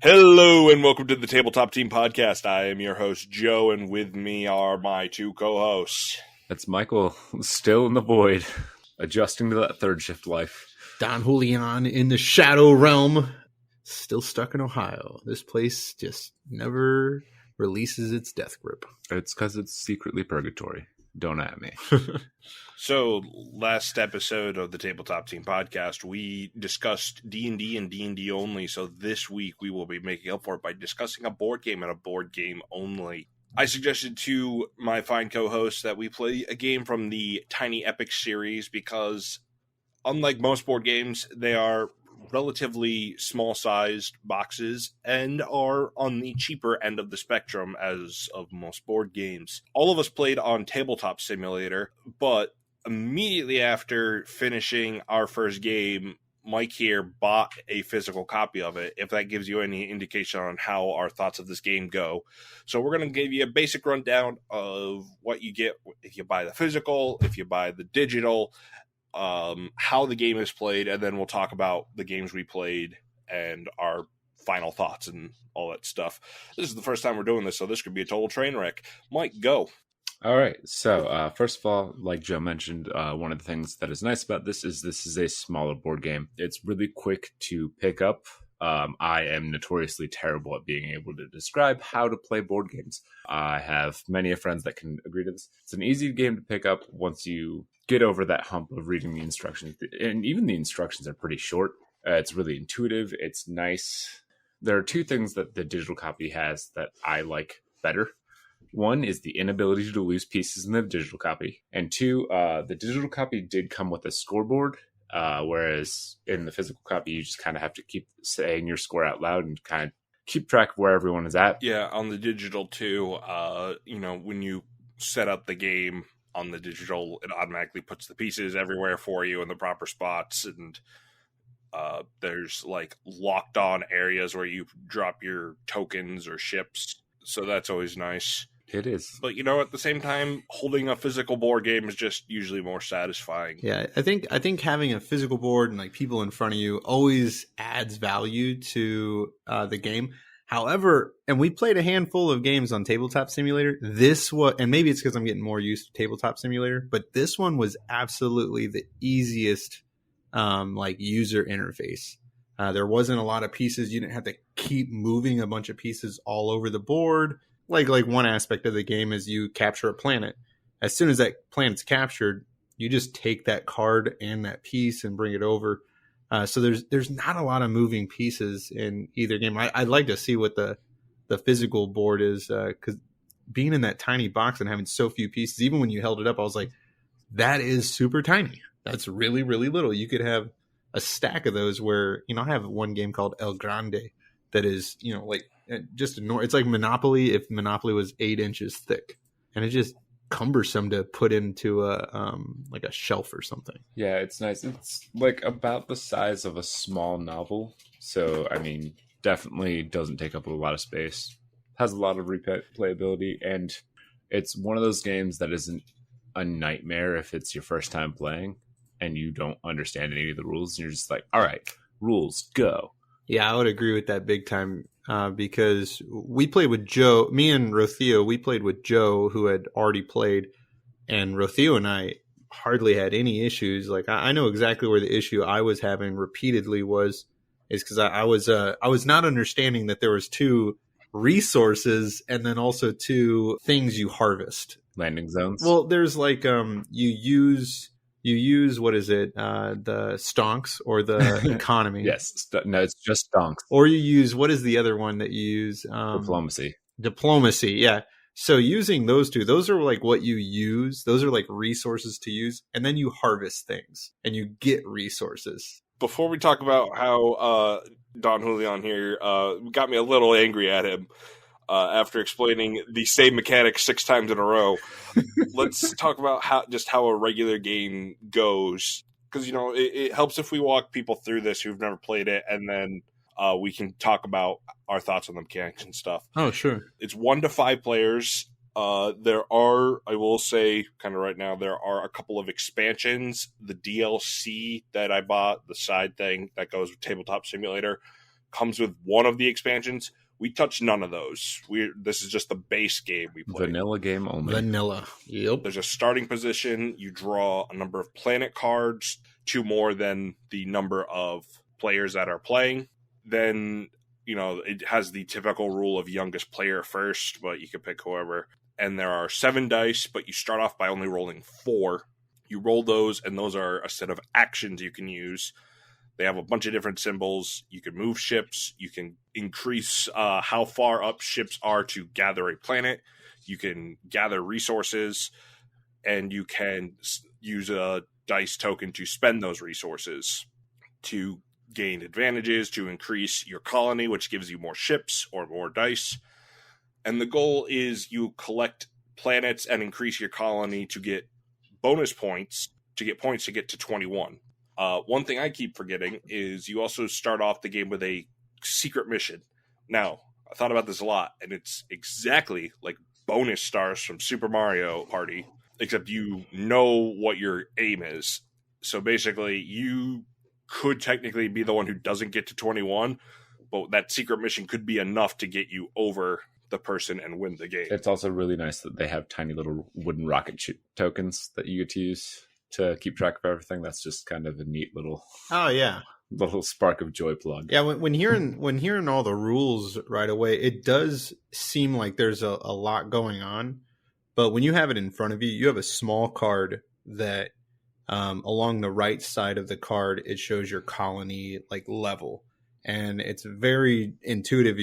Hello and welcome to the Tabletop Team Podcast. I am your host, Joe, and with me are my two co-hosts. That's Michael, still in the void, adjusting to that third shift life. Don Julian in the Shadow Realm, still stuck in Ohio. This place just never releases its death grip. It's because it's secretly purgatory. Don't at me. So, last episode of the Tabletop Team Podcast, we discussed D&D and D&D only. So this week we will be making up for it by discussing a board game and a board game only. I suggested to my fine co-hosts that we play a game from the Tiny Epic series because, unlike most board games, they are relatively small-sized boxes and are on the cheaper end of the spectrum as of most board games. All of us played on Tabletop Simulator, but immediately after finishing our first game, Mike here bought a physical copy of it, if that gives you any indication on how our thoughts of this game go. So we're going to give you a basic rundown of what you get if you buy the physical, if you buy the digital, how the game is played, and then we'll talk about the games we played and our final thoughts and all that stuff. This is the first time we're doing this, so this could be a total train wreck. Mike, go. All right. So, first of all, like Joe mentioned, one of the things that is nice about this is a smaller board game. It's really quick to pick up. I am notoriously terrible at being able to describe how to play board games. I have many friends that can agree to this. It's an easy game to pick up once you get over that hump of reading the instructions. And even the instructions are pretty short. It's really intuitive. It's nice. There are two things that the digital copy has that I like better. One is the inability to lose pieces in the digital copy. And two, the digital copy did come with a scoreboard, whereas in the physical copy, you just kind of have to keep saying your score out loud and kind of keep track of where everyone is at. Yeah, on the digital too, when you set up the game on the digital, it automatically puts the pieces everywhere for you in the proper spots, and there's like locked on areas where you drop your tokens or ships, so that's always nice. It is. But at the same time, holding a physical board game is just usually more satisfying. Yeah, I think having a physical board and like people in front of you always adds value to the game. However, and we played a handful of games on Tabletop Simulator. And maybe it's because I'm getting more used to Tabletop Simulator, but this one was absolutely the easiest user interface. There wasn't a lot of pieces. You didn't have to keep moving a bunch of pieces all over the board. Like one aspect of the game is you capture a planet. As soon as that planet's captured, you just take that card and that piece and bring it over. So there's not a lot of moving pieces in either game. I'd like to see what the physical board is, because being in that tiny box and having so few pieces, even when you held it up, I was like, that is super tiny. That's really, really little. You could have a stack of those where, I have one game called El Grande that is, it's like Monopoly if Monopoly was 8 inches thick, and it's just cumbersome to put into a shelf or something. Yeah, it's nice. It's like about the size of a small novel. So, definitely doesn't take up a lot of space. Has a lot of replayability, and it's one of those games that isn't a nightmare if it's your first time playing and you don't understand any of the rules. And you're just like, all right, rules, go. Yeah, I would agree with that big time, because we played with Joe. Me and Rothio, we played with Joe, who had already played, and Rothio and I hardly had any issues. Like, I know exactly where the issue I was having repeatedly is because I was not understanding that there was 2 resources and then also 2 things you harvest. Landing zones. Well, there's like you use what is it? The stonks or the economy? Yes, no, it's just stonks. Or you use, what is the other one that you use? Diplomacy. Diplomacy, yeah. So using those 2, those are like what you use. Those are like resources to use, and then you harvest things and you get resources. Before we talk about how Don Julian here got me a little angry at him after explaining the same mechanic 6 times in a row, let's talk about how a regular game goes. Because, it helps if we walk people through this who've never played it, and then we can talk about our thoughts on the mechanics and stuff. Oh, sure. It's 1 to 5 players. There are, I will say, kind of right now, there are a couple of expansions. The DLC that I bought, the side thing that goes with Tabletop Simulator, comes with one of the expansions. We touch none of those. This is just the base game we play. Vanilla game only. Vanilla. Yep. There's a starting position. You draw a number of planet cards, 2 more than the number of players that are playing. Then, it has the typical rule of youngest player first, but you can pick whoever. And there are 7 dice, but you start off by only rolling 4. You roll those, and those are a set of actions you can use. They have a bunch of different symbols. You can move ships. You can increase how far up ships are to gather a planet. You can gather resources, and you can use a dice token to spend those resources to gain advantages, to increase your colony, which gives you more ships or more dice. And the goal is you collect planets and increase your colony to get bonus points, to get points to get to 21. One thing I keep forgetting is you also start off the game with a secret mission. Now, I thought about this a lot, and it's exactly like bonus stars from Super Mario Party, except you know what your aim is. So basically, you could technically be the one who doesn't get to 21, but that secret mission could be enough to get you over the person and win the game. It's also really nice that they have tiny little wooden rocket tokens that you get to use to keep track of everything. That's just kind of a neat little little spark of joy plug. Yeah, when hearing all the rules right away, it does seem like there's a lot going on. But when you have it in front of you, you have a small card that along the right side of the card, it shows your colony like level. And it's very intuitive.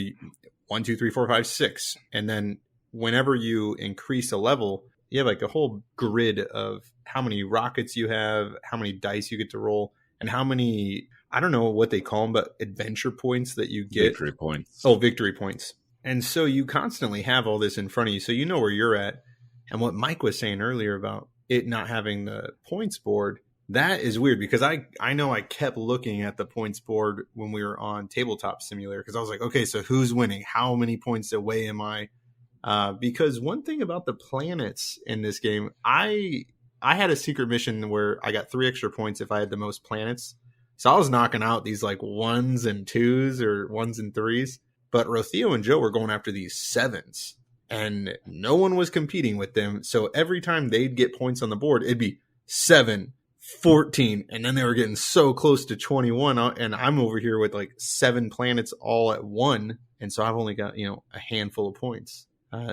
1, 2, 3, 4, 5, 6. And then whenever you increase a level, you have like a whole grid of how many rockets you have, how many dice you get to roll, and how many, I don't know what they call them, but adventure points that you get. Victory points. Oh, victory points. And so you constantly have all this in front of you. So you know where you're at. And what Mike was saying earlier about it not having the points board, that is weird because I know I kept looking at the points board when we were on Tabletop Simulator because I was like, okay, so who's winning? How many points away am I? Because one thing about the planets in this game, I had a secret mission where I got 3 extra points if I had the most planets. So I was knocking out these like 1s and 2s or 1s and 3s. But Rothio and Joe were going after these 7s. And no one was competing with them. So every time they'd get points on the board, it'd be 7, 14. And then they were getting so close to 21. And I'm over here with like 7 planets all at 1. And so I've only got, a handful of points.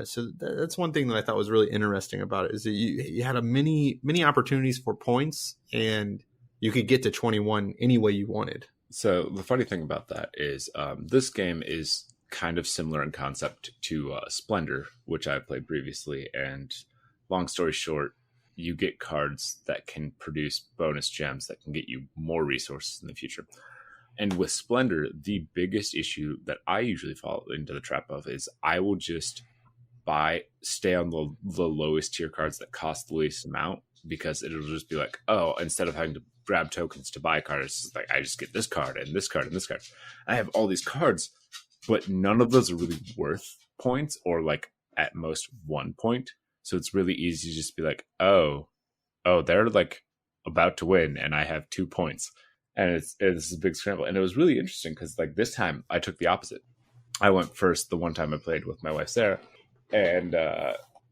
So that's one thing that I thought was really interesting about it is that you had many opportunities for points and you could get to 21 any way you wanted. So the funny thing about that is this game is kind of similar in concept to Splendor, which I've played previously. And long story short, you get cards that can produce bonus gems that can get you more resources in the future. And with Splendor, the biggest issue that I usually fall into the trap of is I will just stay on the lowest tier cards that cost the least amount because it'll just be like, oh, instead of having to grab tokens to buy cards, it's like I just get this card and this card and this card. I have all these cards, but none of those are really worth points or like at most 1 point. So it's really easy to just be like, oh, they're like about to win and I have 2 points. And it's a big scramble. And it was really interesting because like this time I took the opposite. I went first the one time I played with my wife, Sarah. And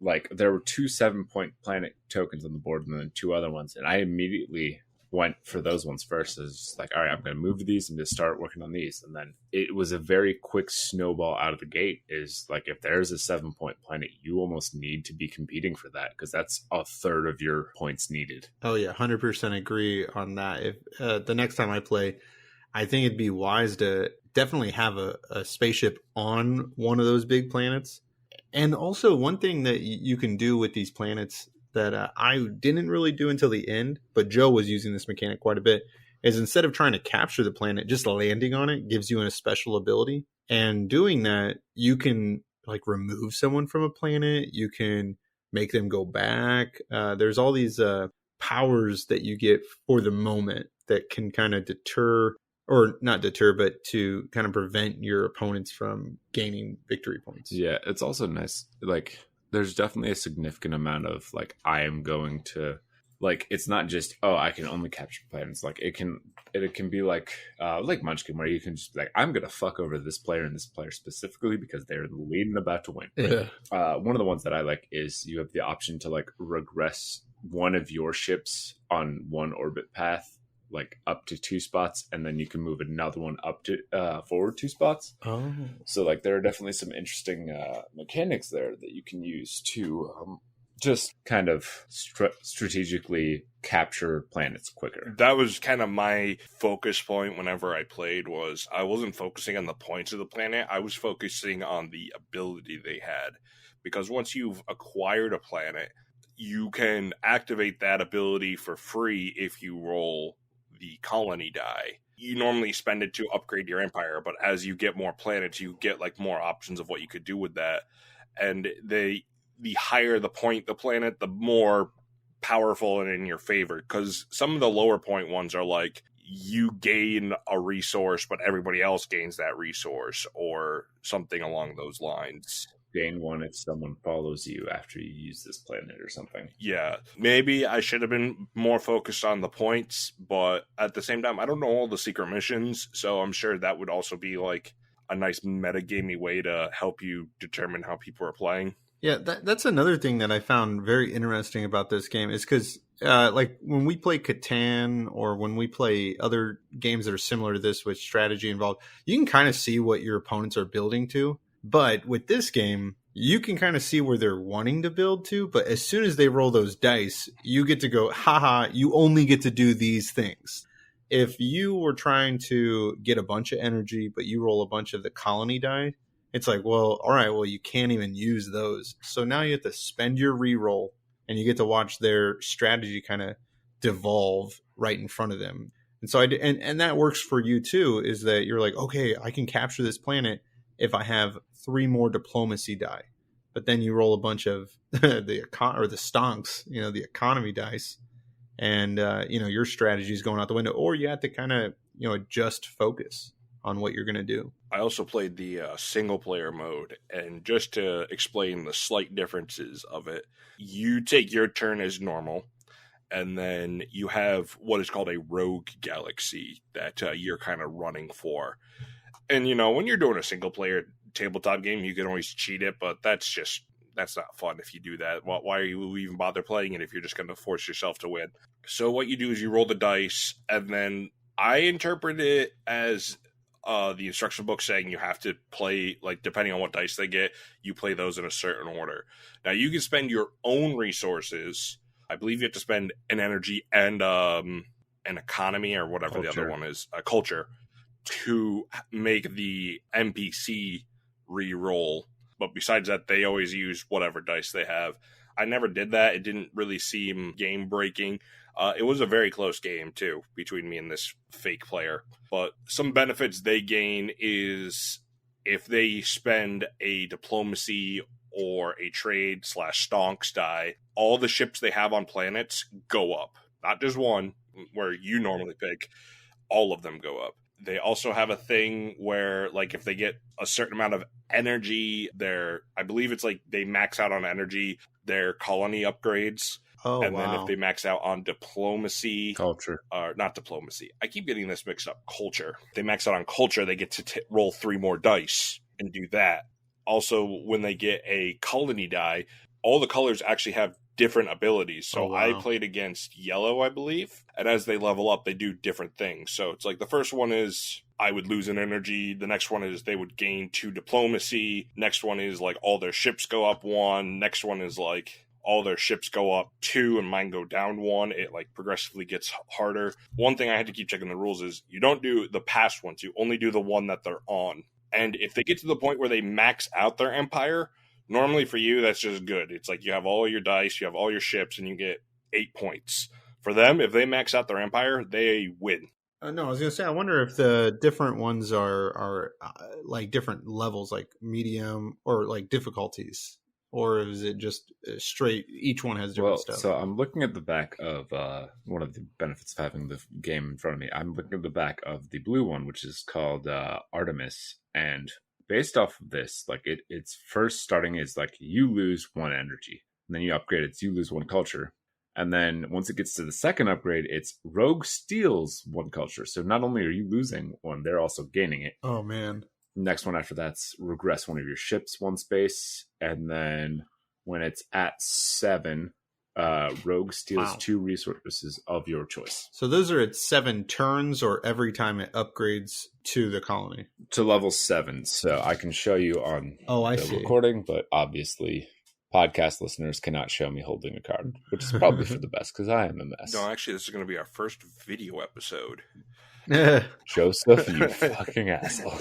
like there were 2 7-point planet tokens on the board and then 2 other ones. And I immediately went for those ones first. I was just like, all right, I'm going to move these and just start working on these. And then it was a very quick snowball out of the gate is like, if there's a 7-point planet, you almost need to be competing for that because that's a third of your points needed. Oh yeah. 100% agree on that. If the next time I play, I think it'd be wise to definitely have a spaceship on one of those big planets. And also one thing that you can do with these planets that I didn't really do until the end, but Joe was using this mechanic quite a bit, is instead of trying to capture the planet, just landing on it gives you a special ability. And doing that, you can like remove someone from a planet. You can make them go back. There's all these powers that you get for the moment that can kind of deter, or not deter, but to kind of prevent your opponents from gaining victory points. Yeah, it's also nice. Like, there's definitely a significant amount of, like, I am going to like it's not just, oh, I can only capture planets. Like it can be like Munchkin, where you can just be like, I'm gonna fuck over this player and this player specifically because they're the lead and about to win. Yeah. One of the ones that I like is you have the option to like regress one of your ships on one orbit path, like up to 2 spots, and then you can move another one up to forward 2 spots. Oh, So like there are definitely some interesting mechanics there that you can use to just kind of strategically capture planets quicker. That was kind of my focus point whenever I played. Was I wasn't focusing on the points of the planet, I was focusing on the ability they had, because once you've acquired a planet, you can activate that ability for free if you roll the colony die. You normally spend it to upgrade your empire, but as you get more planets, you get like more options of what you could do with that. And the higher the point the planet, the more powerful and in your favor, because some of the lower point ones are like you gain a resource but everybody else gains that resource, or something along those lines. Gain one if someone follows you after you use this planet or something. Yeah, maybe I should have been more focused on the points, but at the same time, I don't know all the secret missions, so I'm sure that would also be like a nice metagamey way to help you determine how people are playing. yeah. That's another thing that I found very interesting about this game is because, like, when we play Catan or when we play other games that are similar to this with strategy involved, you can kind of see what your opponents are building to. But with this game, you can kind of see where they're wanting to build to. But as soon as they roll those dice, you get to go, haha, you only get to do these things. If you were trying to get a bunch of energy, but you roll a bunch of the colony die, it's like, well, all right, well, you can't even use those. So now you have to spend your reroll and you get to watch their strategy kind of devolve right in front of them. And so and that works for you too, is that you're like, okay, I can capture this planet if I have 3 more diplomacy die. But then you roll a bunch of the stonks, the economy dice, and your strategy is going out the window, or you have to kind of adjust focus on what you're going to do. I also played the single player mode, and just to explain the slight differences of it, you take your turn as normal, and then you have what is called a rogue galaxy that you're kind of running for. And, when you're doing a single-player tabletop game, you can always cheat it, but that's not fun if you do that. Why are you even bother playing it if you're just going to force yourself to win? So what you do is you roll the dice, and then I interpret it as the instruction book saying you have to play, like, depending on what dice they get, you play those in a certain order. Now, you can spend your own resources. I believe you have to spend an energy and an economy, or whatever the other one is, a culture, to make the NPC re-roll. But besides that, they always use whatever dice they have. I never did that. It didn't really seem game breaking. It was a very close game too between me and this fake player. But some benefits they gain is if they spend a diplomacy or a trade / stonks die, all the ships they have on planets go up. Not just one, where you normally pick. All of them go up. They also have a thing where, like, if they get a certain amount of energy, I believe it's like they max out on energy, their colony upgrades. Oh, and wow. then if they max out on diplomacy, culture, not diplomacy, I keep getting this mixed up. Culture. If they max out on culture, they get to roll 3 more dice and do that. Also, when they get a colony die, all the colors actually have different abilities. So I played against yellow, I believe, and as they level up, they do different things. So it's like the first one is I would lose an energy. The next one is they would gain 2 diplomacy. Next one is like all their ships go up 1. Next one is like all their ships go up 2 and mine go down 1. It like progressively gets harder. One thing I had to keep checking the rules is you don't do the past ones. You only do the one that they're on. And if they get to the point where they max out their empire, normally for you, that's just good. It's like you have all your dice, you have all your ships, and you get 8 points. For them, if they max out their empire, they win. No, I was going to say, I wonder if the different ones are like different levels, like medium or like difficulties. Or is it just straight, each one has different stuff? So I'm looking at the back of one of the benefits of having the game in front of me. I'm looking at the back of the blue one, which is called Artemis. And based off of this, like it's first starting is like you lose 1 energy. And then you upgrade it, so you lose 1 culture. And then once it gets to the second upgrade, it's Rogue steals 1 culture. So not only are you losing 1, they're also gaining it. Oh, man. Next one after that's regress 1 of your ships 1 space. And then when it's at 7, Rogue steals 2 resources of your choice. So those are at 7 turns or every time it upgrades to the colony? To level 7. So I can show you on the recording, but obviously podcast listeners cannot show me holding a card, which is probably for the best because I am a mess. No, actually, this is going to be our first video episode. Joseph, you fucking asshole.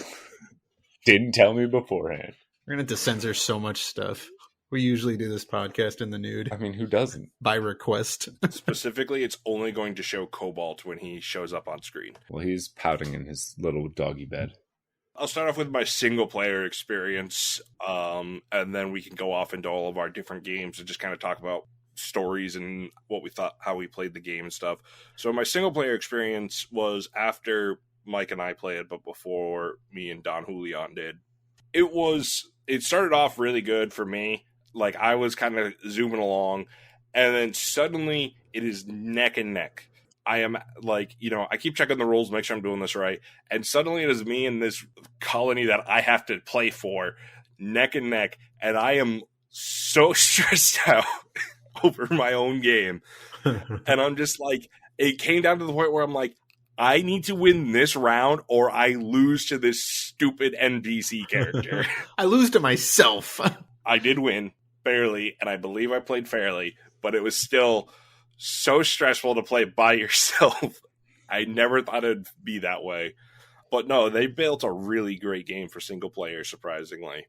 Didn't tell me beforehand. We're going to have to censor so much stuff. We usually do this podcast in the nude. I mean, who doesn't? By request. Specifically, it's only going to show Cobalt when he shows up on screen. Well, he's pouting in his little doggy bed. I'll start off with my single-player experience, and then we can go off into all of our different games and just kind of talk about stories and what we thought, how we played the game and stuff. So my single-player experience was after Mike and I played, but before me and Don Julian did. It started off really good for me. Like, I was kind of zooming along, and then suddenly it is neck and neck. I am, like, I keep checking the rules, make sure I'm doing this right, and suddenly it is me and this colony that I have to play for, neck and neck, and I am so stressed out over my own game. And I'm just like, it came down to the point where I'm like, I need to win this round or I lose to this stupid NPC character. I lose to myself. I did win. Barely, and I believe I played fairly, but it was still so stressful to play by yourself. I never thought it'd be that way. But no, they built a really great game for single player, surprisingly.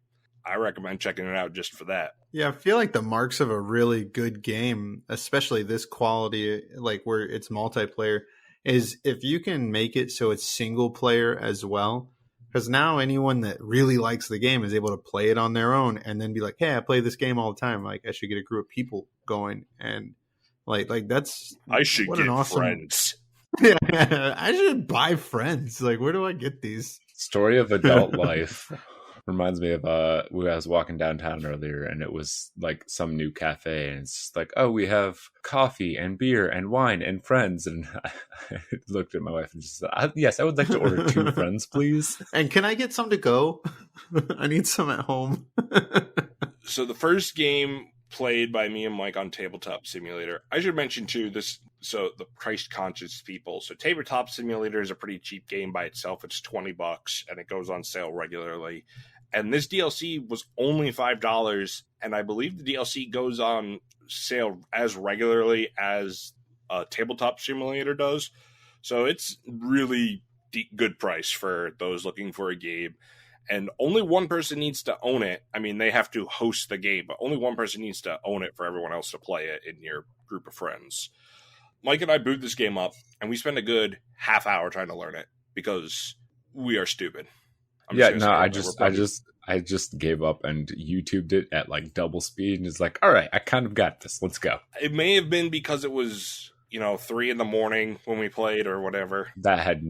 I recommend checking it out just for that. Yeah, I feel like the marks of a really good game, especially this quality, like where it's multiplayer, is if you can make it so it's single player as well. Because now anyone that really likes the game is able to play it on their own and then be like, hey, I play this game all the time. Like, I should get a group of people going. And like that's... I should get friends. Yeah, I should buy friends. Like, where do I get these? Story of adult life. Reminds me of I was walking downtown earlier and it was like some new cafe and it's just like, oh, we have coffee and beer and wine and friends. And I looked at my wife and just said, yes, I would like to order 2 friends, please. And can I get some to go? I need some at home. So the first game played by me and Mike on Tabletop Simulator. I should mention too, so the price conscious people. So Tabletop Simulator is a pretty cheap game by itself. It's $20 and it goes on sale regularly. And this DLC was only $5, and I believe the DLC goes on sale as regularly as Tabletop Simulator does. So it's really good price for those looking for a game. And only one person needs to own it. I mean, they have to host the game, but only one person needs to own it for everyone else to play it in your group of friends. Mike and I boot this game up, and we spend a good half hour trying to learn it because we are stupid. I just gave up and YouTubed it at like double speed and it's like, all right, I kind of got this. Let's go. It may have been because it was, 3 a.m. when we played or whatever. That had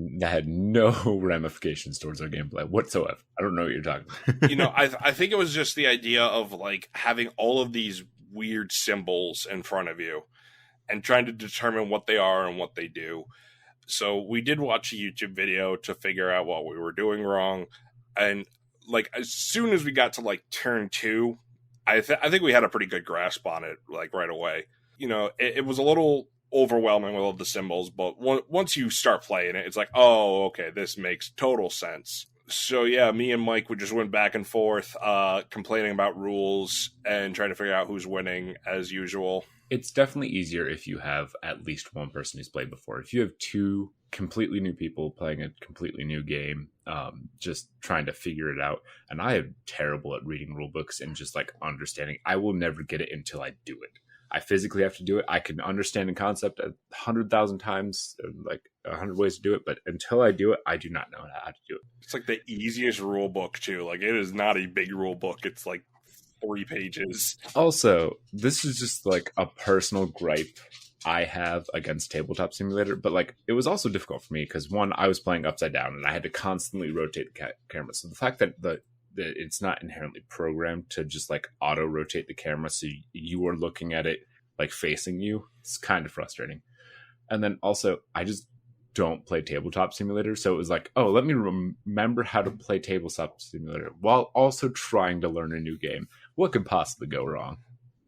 no ramifications towards our gameplay whatsoever. I don't know what you're talking about. I think it was just the idea of like having all of these weird symbols in front of you and trying to determine what they are and what they do. So we did watch a YouTube video to figure out what we were doing wrong. And like as soon as we got to like turn 2, I think we had a pretty good grasp on it like right away. It was a little overwhelming with all the symbols, but once you start playing it, it's like, oh, okay, this makes total sense. So yeah, me and Mike we just went back and forth, complaining about rules and trying to figure out who's winning as usual. It's definitely easier if you have at least one person who's played before. If you have 2 completely new people playing a completely new game, just trying to figure it out. And I am terrible at reading rule books and just like understanding. I will never get it until I do it. I physically have to do it. I can understand the concept 100,000 times, like 100 ways to do it, but until I do it, I do not know how to do it. It's like the easiest rule book too. Like it is not a big rule book. It's like 3 pages. Also, this is just like a personal gripe I have against Tabletop Simulator, but like it was also difficult for me because one, I was playing upside down and I had to constantly rotate the camera. So the fact that it's not inherently programmed to just like auto rotate the camera, so you are looking at it like facing you. It's kind of frustrating. And then also, I just don't play Tabletop Simulator. So it was like, oh, let me remember how to play Tabletop Simulator while also trying to learn a new game. What could possibly go wrong?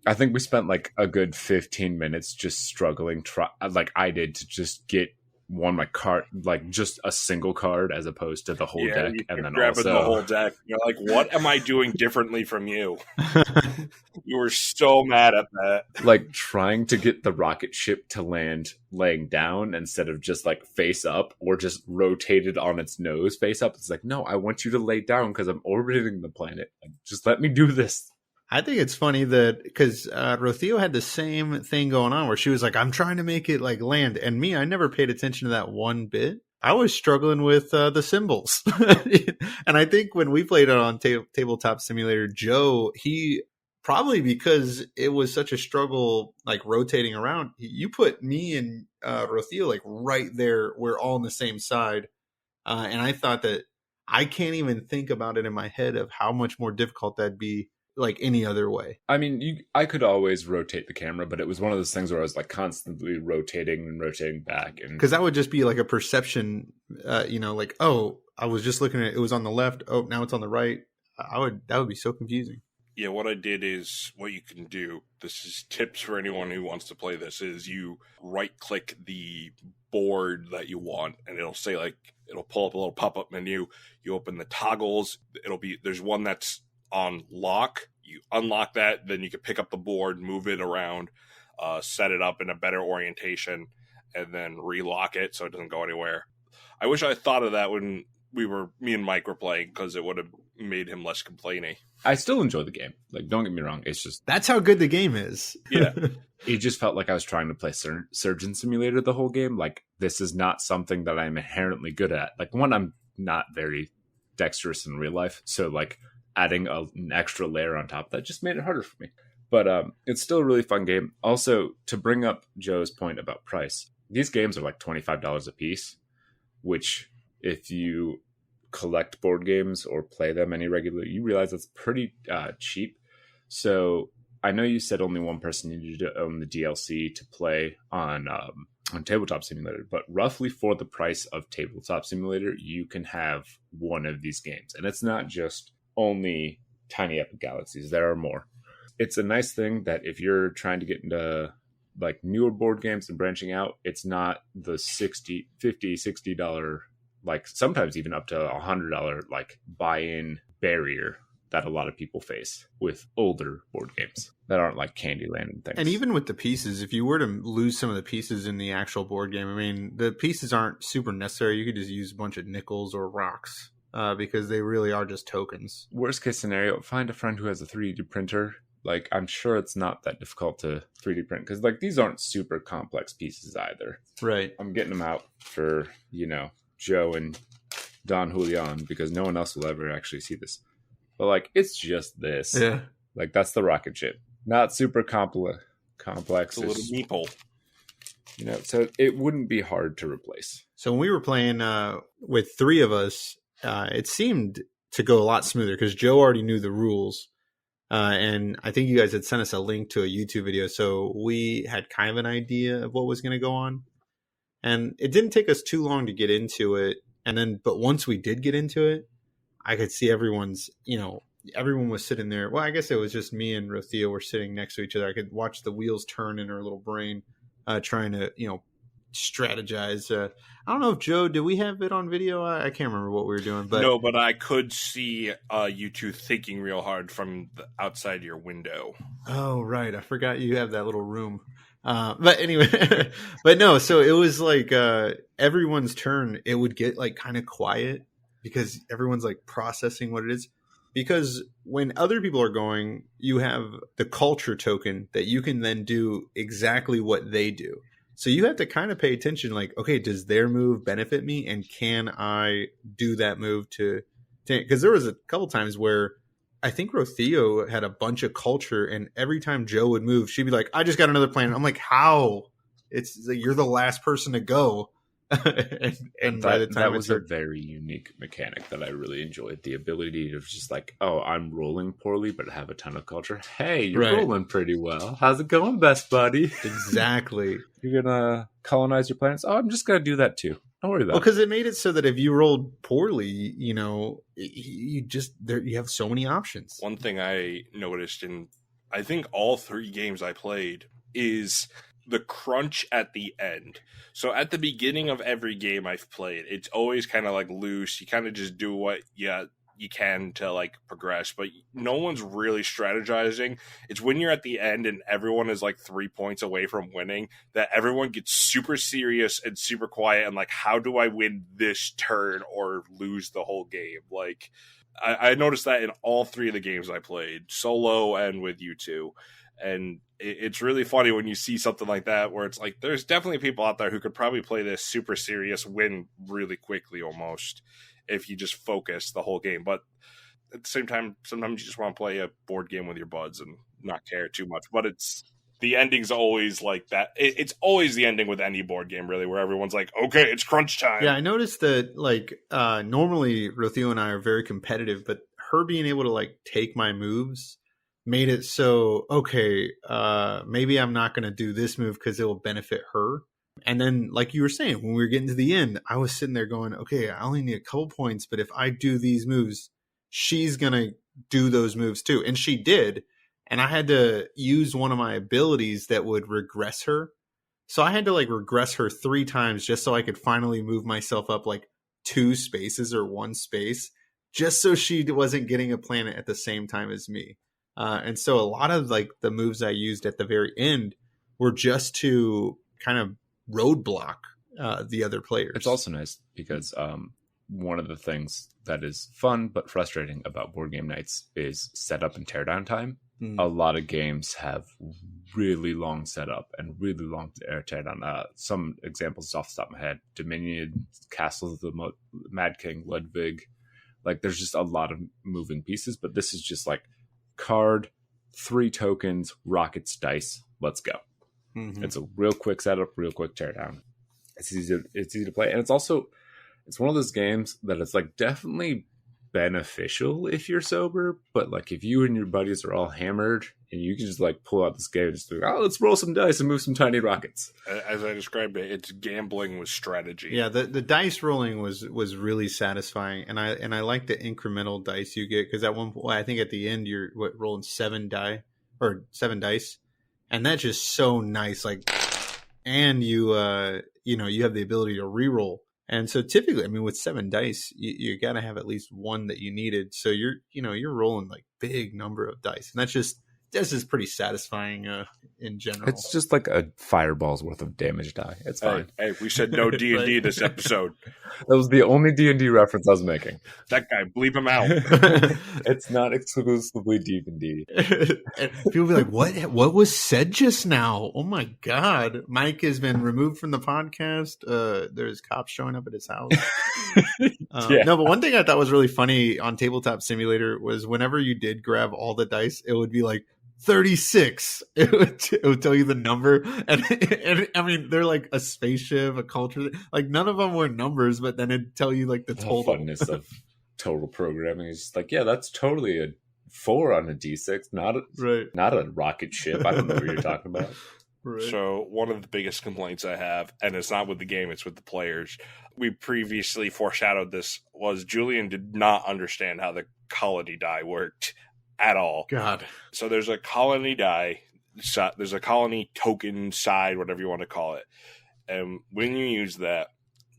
I think we spent like a good 15 minutes just struggling, like I did, to just get my card, like just a single card as opposed to the whole deck. And then grabbing also the whole deck. You're like, what am I doing differently from you? You were so mad at that. Like trying to get the rocket ship to land laying down instead of just like face up, or just rotated on its nose face up. It's like, no, I want you to lay down because I'm orbiting the planet. Like, just let me do this. I think it's funny that because Rothio had the same thing going on where she was like, I'm trying to make it like land. And me, I never paid attention to that one bit. I was struggling with the symbols. And I think when we played it on Tabletop Simulator, Joe, he probably because it was such a struggle, like rotating around, you put me and Rothio like right there. We're all on the same side. And I thought that I can't even think about it in my head of how much more difficult that'd be like any other way. I mean, I could always rotate the camera, but it was one of those things where I was like constantly rotating and rotating back, and because that would just be like a perception, like, oh, I was just looking at it was on the left, oh, now it's on the right. That would be so confusing. Yeah, what I did is what you can do. This is tips for anyone who wants to play this. Is you right click the board that you want, and it'll say like it'll pull up a little pop up menu. You open the toggles. There's one that's on lock. You unlock that, then you can pick up the board, move it around, set it up in a better orientation, and then relock it so it doesn't go anywhere. I wish I thought of that when me and Mike were playing, because it would have made him less complaining. I still enjoy the game. Like, don't get me wrong. It's just that's how good the game is. Yeah. It just felt like I was trying to play Surgeon Simulator the whole game. Like, this is not something that I'm inherently good at. Like, one, I'm not very dexterous in real life, so like adding an extra layer on top, that just made it harder for me. But it's still a really fun game. Also, to bring up Joe's point about price, these games are like $25 a piece, which if you collect board games or play them any regularly, you realize that's pretty cheap. So I know you said only one person needed to own the DLC to play on Tabletop Simulator, but roughly for the price of Tabletop Simulator, you can have one of these games. And it's not just only tiny Epic Galaxies. There are more. It's a nice thing that if you're trying to get into like newer board games and branching out, it's not the $60 like sometimes even up to $100 like buy-in barrier that a lot of people face with older board games that aren't like Candyland and things. And even with the pieces, if you were to lose some of the pieces in the actual board game, I mean, the pieces aren't super necessary. You could just use a bunch of nickels or rocks. Because they really are just tokens. Worst case scenario, find a friend who has a 3D printer. Like, I'm sure it's not that difficult to 3D print, because like these aren't super complex pieces either. Right. I'm getting them out for, Joe and Don Julian, because no one else will ever actually see this. But like, it's just this. Yeah. Like, that's the rocket ship. Not super complex. It's a little meeple. So it wouldn't be hard to replace. So when we were playing with three of us, it seemed to go a lot smoother because Joe already knew the rules. And I think you guys had sent us a link to a YouTube video. So we had kind of an idea of what was going to go on. And it didn't take us too long to get into it. But once we did get into it, I could see everyone was sitting there. Well, I guess it was just me and Rothio were sitting next to each other. I could watch the wheels turn in her little brain, trying to, strategize. I don't know if Joe, did we have it on video? I can't remember what we were doing, but no, but I could see you two thinking real hard from the outside your window. Oh, right. I forgot you have that little room. But anyway, but no, so it was like everyone's turn. It would get like kind of quiet because everyone's like processing what it is. Because when other people are going, you have the culture token that you can then do exactly what they do. So you have to kind of pay attention, like, okay, does their move benefit me? And can I do that move because there was a couple times where I think Rothio had a bunch of culture, and every time Joe would move, she'd be like, I just got another planet. I'm like, how? It's like, you're the last person to go. and by the time that was a very unique mechanic that I really enjoyed. The ability to just like, oh, I'm rolling poorly, but have a ton of culture. Hey, you're rolling pretty well. How's it going, best buddy? Exactly. You're gonna colonize your planets. Oh, I'm just gonna do that too. Don't worry about it. Because it made it so that if you rolled poorly, you have so many options. One thing I noticed in, I think all 3 games I played, is the crunch at the end. So at the beginning of every game I've played, it's always kind of like loose. You kind of just do what you can to like progress, but no one's really strategizing. It's when you're at the end and everyone is like 3 points away from winning that everyone gets super serious and super quiet and like, how do I win this turn or lose the whole game? Like I noticed that in all 3 of the games I played, solo and with you two. And it's really funny when you see something like that where it's like, there's definitely people out there who could probably play this super serious, win really quickly almost, if you just focus the whole game. But at the same time, sometimes you just want to play a board game with your buds and not care too much. But the ending's always like that. It's always the ending with any board game, really, where everyone's like, okay, it's crunch time. Yeah, I noticed that, like, normally Rothio and I are very competitive, but her being able to, like, take my moves made it so, okay, maybe I'm not going to do this move because it will benefit her. And then, like you were saying, when we were getting to the end, I was sitting there going, okay, I only need a couple points, but if I do these moves, she's going to do those moves too. And she did. And I had to use one of my abilities that would regress her. So I had to like regress her 3 times just so I could finally move myself up like 2 spaces or 1 space, just so she wasn't getting a planet at the same time as me. And so a lot of like the moves I used at the very end were just to kind of roadblock the other players. It's also nice because one of the things that is fun but frustrating about board game nights is setup and teardown time. A lot of games have really long setup and really long teardown. Some examples off the top of my head: Dominion, Castles of the Mad King, Ludwig. Like, there's just a lot of moving pieces, but this is just like card, 3 tokens, rockets, dice. Let's go. Mm-hmm. It's a real quick setup, real quick teardown. It's easy to play, and it's one of those games that it's like definitely beneficial if you're sober, but like if you and your buddies are all hammered and you can just like pull out this game and just be like, oh, let's roll some dice and move some tiny rockets. As I described it, it's gambling with strategy. Yeah, the dice rolling was really satisfying, and I like the incremental dice you get, because at one point I think at the end you're rolling 7 dice, and that's just so nice. Like, and you you have the ability to reroll. And so typically, I mean, with 7 dice, you got to have at least 1 that you needed. So you're rolling like big number of dice, and that's just pretty satisfying in general. It's just like a fireball's worth of damage die. It's fine. Hey, we said no D&D this episode. That was the only D&D reference I was making. That guy, bleep him out. It's not exclusively D&D. And people be like, what was said just now? Oh my God. Mike has been removed from the podcast. There's cops showing up at his house. Yeah. No, but one thing I thought was really funny on Tabletop Simulator was whenever you did grab all the dice, it would be like 36. It would tell you the number, and I mean, they're like a spaceship, a culture. Like, none of them were numbers, but then it'd tell you like the total. Funness of total programming is just like, yeah, that's totally a 4 on a D6, not a rocket ship. I don't know what you're talking about. Right. So one of the biggest complaints I have, and it's not with the game, it's with the players. We previously foreshadowed this, was Julian did not understand how the colony die worked at all. God. So there's a colony die, there's a colony token side, whatever you want to call it. And when you use that,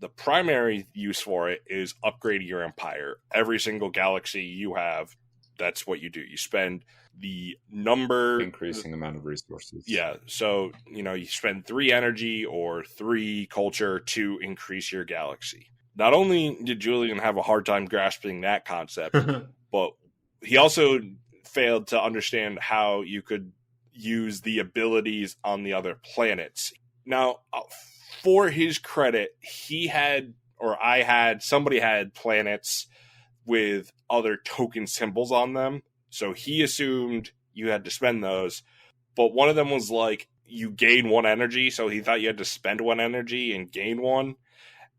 the primary use for it is upgrading your empire. Every single galaxy you have, that's what you do. You spend the increasing amount of resources. Yeah. So, you spend 3 energy or 3 culture to increase your galaxy. Not only did Julian have a hard time grasping that concept, but he also failed to understand how you could use the abilities on the other planets. Now, for his credit, somebody had planets with other token symbols on them. So he assumed you had to spend those. But one of them was like, you gain 1 energy. So he thought you had to spend 1 energy and gain 1.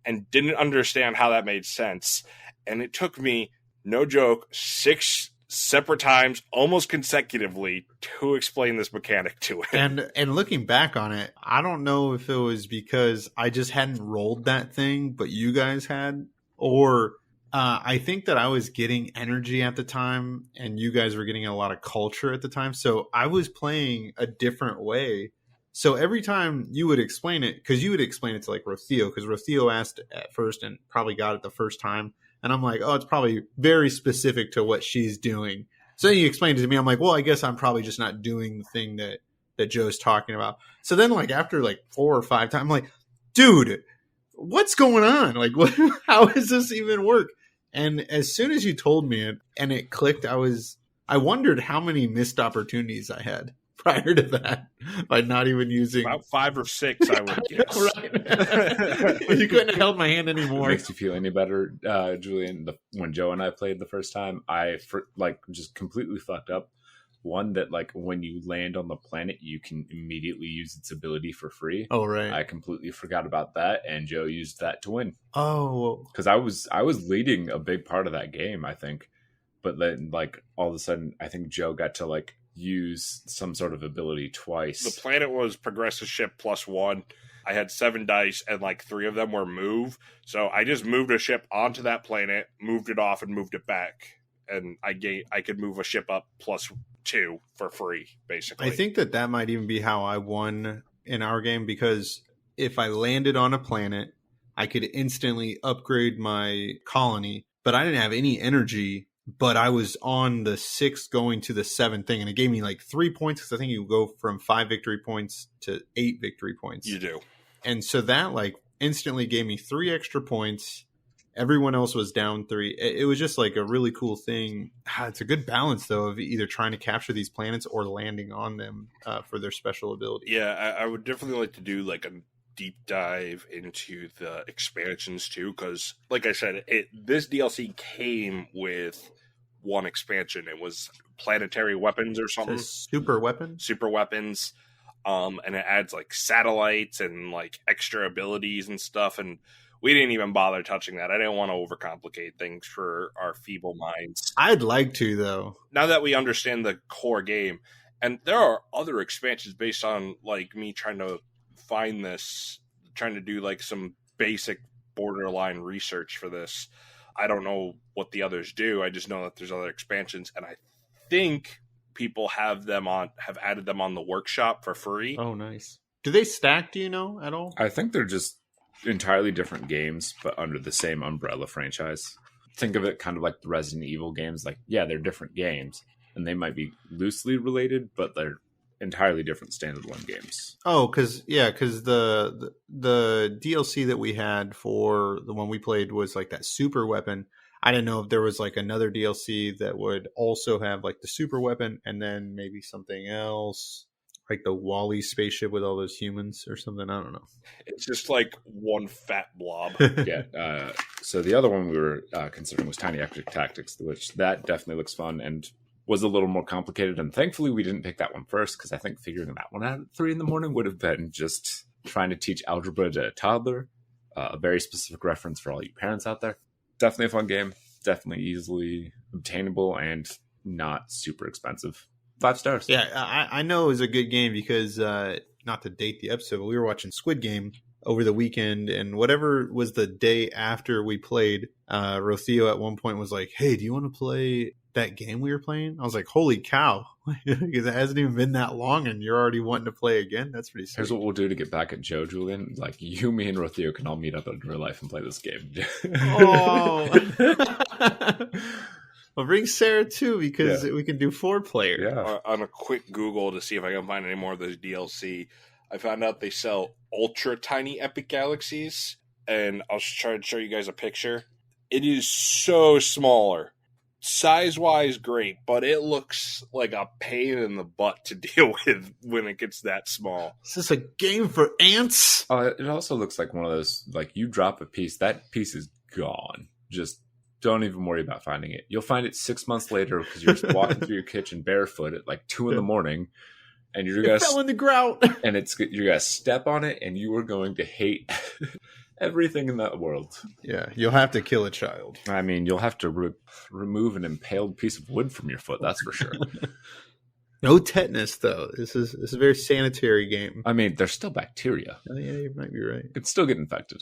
and didn't understand how that made sense. And it took me, no joke, 6 separate times, almost consecutively, to explain this mechanic to him. And looking back on it, I don't know if it was because I just hadn't rolled that thing, but you guys had, or I think that I was getting energy at the time, and you guys were getting a lot of culture at the time. So I was playing a different way. So every time you would explain it, because you would explain it to like Rocio, because Rocio asked at first and probably got it the first time. And I'm like, oh, it's probably very specific to what she's doing. So then you explained it to me. I'm like, well, I guess I'm probably just not doing the thing that Joe's talking about. So then like after like 4 or 5 times, I'm like, dude, what's going on? Like, what, how does this even work? And as soon as you told me it and it clicked, I wondered how many missed opportunities I had prior to that by not even using About 5 or 6, I would guess. Right. You couldn't have held my hand anymore. Makes you feel any better, Julian? When Joe and I played the first time, I just completely fucked up. One that like when you land on the planet, you can immediately use its ability for free. Oh right. I completely forgot about that, and Joe used that to win. Oh, because I was leading a big part of that game, I think. But then like all of a sudden, I think Joe got to like use some sort of ability twice. The planet was progressive ship +1. I had 7 dice, and like 3 of them were move. So I just moved a ship onto that planet, moved it off, and moved it back. And I could move a ship up +2 for free, basically. I think that might even be how I won in our game, because if I landed on a planet, I could instantly upgrade my colony, but I didn't have any energy. But I was on the 6th going to the 7th thing, and it gave me like 3 points, because I think you go from 5 victory points to 8 victory points. You do. And so that like instantly gave me 3 extra points. Everyone else was down 3. It was just like a really cool thing. It's a good balance, though, of either trying to capture these planets or landing on them for their special ability. Yeah, I would definitely like to do like a deep dive into the expansions too, because like I said, this DLC came with one expansion. It was planetary weapons or something. Super weapons? And it adds like satellites and like extra abilities and stuff, and we didn't even bother touching that. I didn't want to overcomplicate things for our feeble minds. I'd like to, though. Now that we understand the core game, and there are other expansions based on like me trying to find this, trying to do like some basic borderline research for this. I don't know what the others do. I just know that there's other expansions, and I think people have added them on the workshop for free. Oh, nice. Do they stack, do you know, at all? I think they're just entirely different games, but under the same umbrella franchise. Think of it kind of like the Resident Evil games. Like, yeah, they're different games, and they might be loosely related, but they're entirely different standalone games. Oh, because the DLC that we had for the one we played was like that super weapon. I didn't know if there was like another DLC that would also have like the super weapon and then maybe something else, like the Wall-E spaceship with all those humans or something. I don't know. It's just like one fat blob. Yeah. So the other one we were considering was Tiny Epic Tactics, which that definitely looks fun and was a little more complicated, and thankfully we didn't pick that one first, because I think figuring that one out at 3 a.m. would have been just trying to teach algebra to a toddler. A very specific reference for all you parents out there. Definitely a fun game, definitely easily obtainable, and not super expensive. 5 stars. Yeah, I know it was a good game because, not to date the episode, but we were watching Squid Game over the weekend, and whatever was the day after we played, Rocio at one point was like, hey, do you want to play that game we were playing? I was like, holy cow, because it hasn't even been that long and you're already wanting to play again. That's pretty sweet. Here's what we'll do to get back at Joe, Julian. Like, you, me, and Rocio can all meet up in real life and play this game. Oh. Well, bring Sarah too, because we can do 4 player. Yeah. On a quick Google to see if I can find any more of those DLC, I found out they sell ultra tiny Epic Galaxies, and I'll try to show you guys a picture. It is so smaller. Size-wise, great, but it looks like a pain in the butt to deal with when it gets that small. Is this a game for ants? It also looks like one of those, like, you drop a piece, that piece is gone. Just don't even worry about finding it. You'll find it 6 months later because you're walking through your kitchen barefoot at like 2 a.m. and you're gonna fell in the grout, and you're gonna step on it, and you are going to hate Everything in that world. Yeah, you'll have to kill a child. I mean, you'll have to remove an impaled piece of wood from your foot. That's for sure. No tetanus, though. This is a very sanitary game. I mean, there's still bacteria. Oh, yeah, you might be right. It still get infected.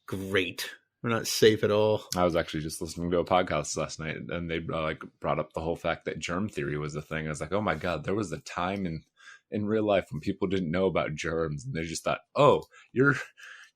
Great. We're not safe at all. I was actually just listening to a podcast last night, and they brought up the whole fact that germ theory was a thing. I was like, oh my god, there was a time in real life when people didn't know about germs, and they just thought, oh, you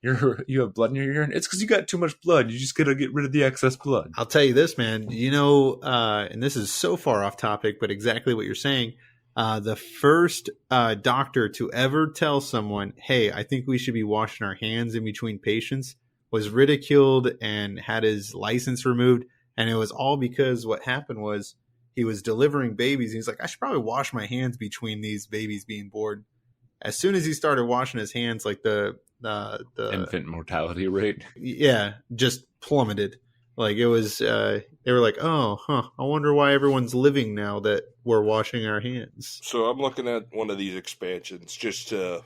have blood in your urine. It's because you got too much blood. You just gotta get rid of the excess blood. I'll tell you this, man. And this is so far off topic, but exactly what you're saying. The first doctor to ever tell someone, hey, I think we should be washing our hands in between patients, was ridiculed and had his license removed. And it was all because what happened was he was delivering babies. He's like, I should probably wash my hands between these babies being born. As soon as he started washing his hands, like the infant mortality rate, yeah, just plummeted. Like it was, they were like, oh, I wonder why everyone's living now that we're washing our hands. So I'm looking at one of these expansions just to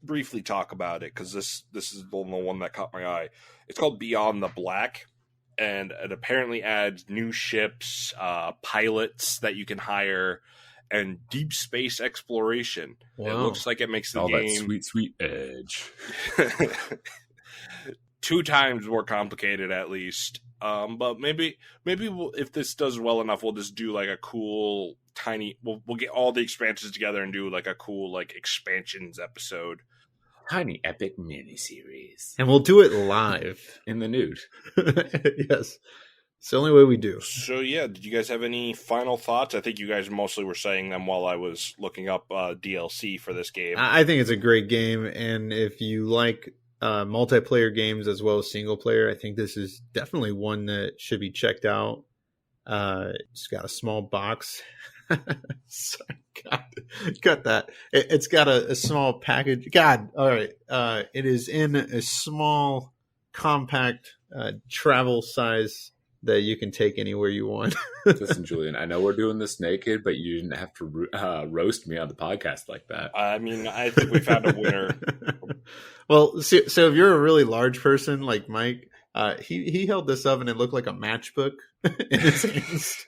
briefly talk about it, because this is the one that caught my eye. It's called Beyond the Black, and it apparently adds new ships, pilots that you can hire, and deep space exploration. Wow. It looks like it makes the all game that sweet edge 2 times more complicated at least. But maybe if this does well enough, we'll just do like a cool tiny. We'll get all the expansions together and do like a cool like expansions episode. Tiny epic miniseries, and we'll do it live in the nude. Yes, it's the only way we do. So yeah, did you guys have any final thoughts? I think you guys mostly were saying them while I was looking up DLC for this game. I think it's a great game, and if you like multiplayer games as well as single player, I think this is definitely one that should be checked out. It's got a small box. Sorry, God, cut that. It's got a small package. God, all right. It is in a small, compact travel size that you can take anywhere you want. Listen, Julian, I know we're doing this naked, but you didn't have to roast me on the podcast like that. I mean, I think we found a winner. Well, so if you're a really large person like Mike, he held this up and it looked like a matchbook in his hands.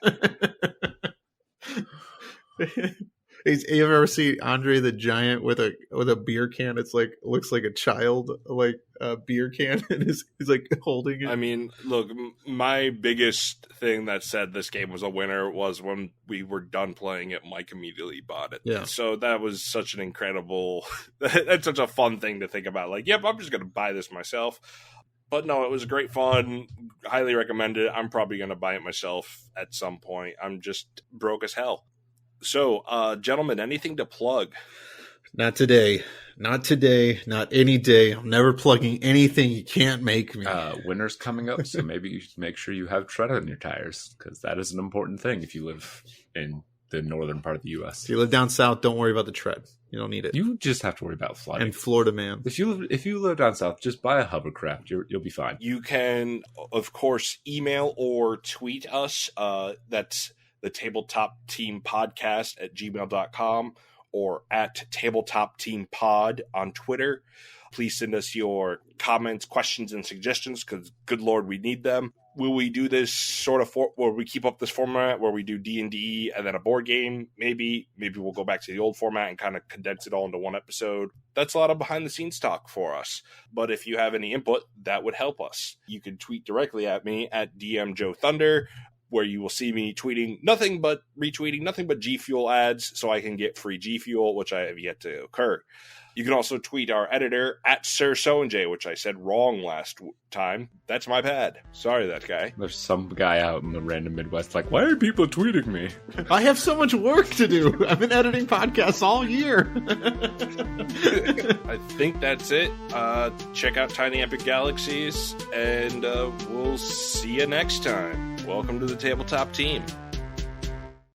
You ever see Andre the Giant with a beer can? It's like looks like a child, like a beer can, and he's like holding it. I mean, look, my biggest thing that said this game was a winner was when we were done playing it, Mike immediately bought it. Yeah. So that was such an incredible, that's such a fun thing to think about. Like, yep, I'm just going to buy this myself. But no, it was great fun. Highly recommend it. I'm probably going to buy it myself at some point. I'm just broke as hell. So, gentlemen, anything to plug? Not today. Not today. Not any day. I'm never plugging anything. You can't make me. Winter's coming up, so maybe you should make sure you have tread on your tires, because that is an important thing if you live in the northern part of the U.S. If you live down south, don't worry about the tread. You don't need it. You just have to worry about flooding. And Florida, man. If you live down south, just buy a hovercraft. You'll be fine. You can, of course, email or tweet us. That's the Tabletop Team Podcast at gmail.com or at Tabletop Team Pod on Twitter. Please send us your comments, questions, and suggestions, because good Lord, we need them. Will we do this sort of where we keep up this format where we do D&D and then a board game? Maybe we'll go back to the old format and kind of condense it all into one episode. That's a lot of behind the scenes talk for us. But if you have any input, that would help us. You can tweet directly at me at DM Joe Thunder, where you will see me retweeting nothing but G Fuel ads so I can get free G Fuel, which I have yet to occur. You can also tweet our editor at Sir So&J, which I said wrong last time. That's my bad. Sorry, that guy. There's some guy out in the random Midwest like, why are people tweeting me? I have so much work to do. I've been editing podcasts all year. I think that's it. Check out Tiny Epic Galaxies, and we'll see you next time. Welcome to the Tabletop Team.